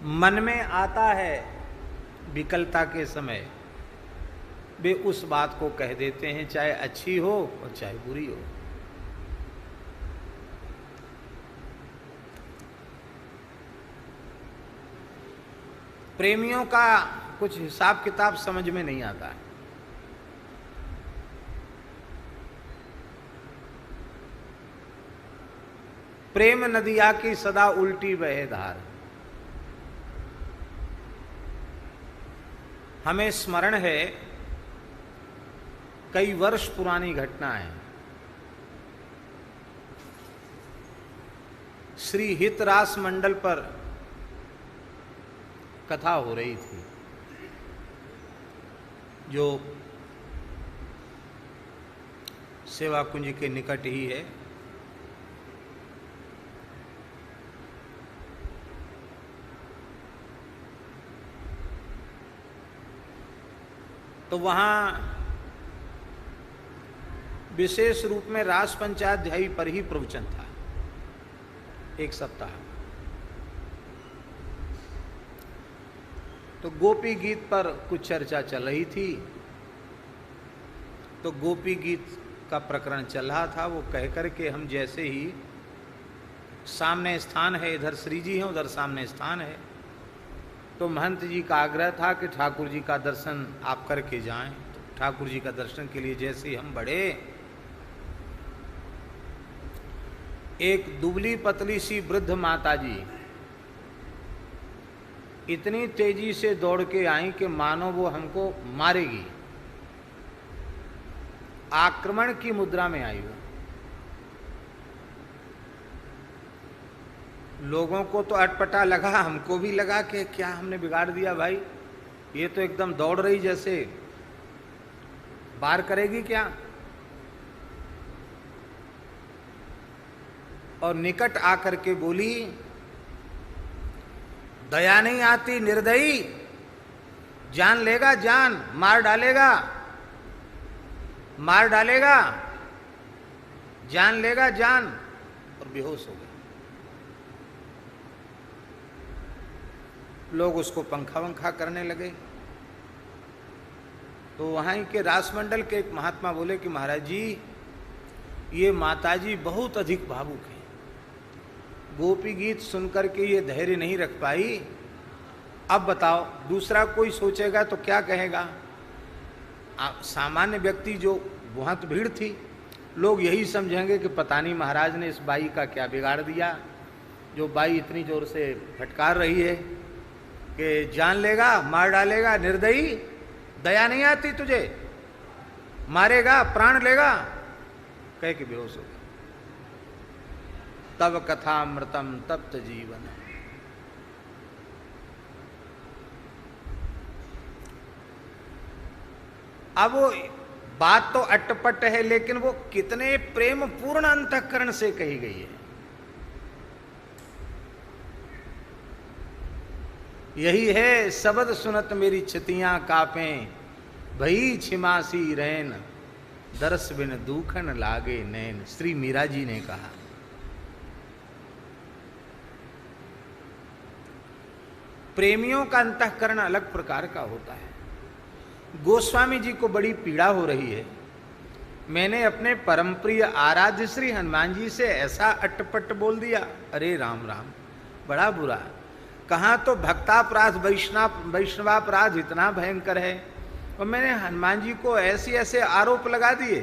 मन में आता है विकलता के समय, वे उस बात को कह देते हैं, चाहे अच्छी हो और चाहे बुरी हो। प्रेमियों का कुछ हिसाब किताब समझ में नहीं आता है। प्रेम नदिया की सदा उल्टी बहे धार। हमें स्मरण है, कई वर्ष पुरानी घटना है। श्री हितरास मंडल पर कथा हो रही थी, जो सेवा कुंज के निकट ही है। तो वहां विशेष रूप में रास पंचाध्यायी पर ही प्रवचन था, एक सप्ताह। तो गोपी गीत पर कुछ चर्चा चल रही थी। तो गोपी गीत का प्रकरण चल रहा था। वो कह कर के हम जैसे ही, सामने स्थान है, इधर श्री जी हैं, उधर सामने स्थान है, तो महंत जी का आग्रह था कि ठाकुर जी का दर्शन आप करके जाएं। तो ठाकुर जी का दर्शन के लिए जैसे ही हम बढ़े, एक दुबली पतली सी वृद्ध माता जी इतनी तेजी से दौड़ के आई कि मानो वो हमको मारेगी। आक्रमण की मुद्रा में आई वो। लोगों को तो अटपटा लगा, हमको भी लगा कि क्या हमने बिगाड़ दिया भाई, ये तो एकदम दौड़ रही जैसे वार करेगी क्या। और निकट आकर के बोली, दया नहीं आती निर्दयी, जान लेगा जान, मार डालेगा, मार डालेगा, जान लेगा जान। और बेहोश हो गए। लोग उसको पंखा वंखा करने लगे। तो वहां के रासमंडल के एक महात्मा बोले कि महाराज जी, ये माताजी बहुत अधिक भावुक है, गोपी गीत सुनकर के ये धैर्य नहीं रख पाई। अब बताओ दूसरा कोई सोचेगा तो क्या कहेगा। सामान्य व्यक्ति, जो वहां तो भीड़ थी, लोग यही समझेंगे कि पता नहीं महाराज ने इस बाई का क्या बिगाड़ दिया, जो बाई इतनी जोर से फटकार रही है कि जान लेगा, मार डालेगा, निर्दयी, दया नहीं आती तुझे, मारेगा, प्राण लेगा, कह के बेहोश हो गया। तब कथामृतम तप्त जीवन। अब वो बात तो अटपट है, लेकिन वो कितने प्रेम पूर्ण अंतःकरण से कही गई है। यही है, शब्द सुनत मेरी छतियां कापें, भई छिमासी रैन, दरस बिन दूखन लागे नैन। श्री मीरा जी ने कहा। प्रेमियों का अंतःकरण अलग प्रकार का होता है। गोस्वामी जी को बड़ी पीड़ा हो रही है। मैंने अपने परम प्रिय आराध्य श्री हनुमान जी से ऐसा अटपट बोल दिया, अरे राम राम, बड़ा बुरा। कहाँ तो भक्तापराध, वैष्णवापराध इतना भयंकर है, और मैंने हनुमान जी को ऐसे ऐसे आरोप लगा दिए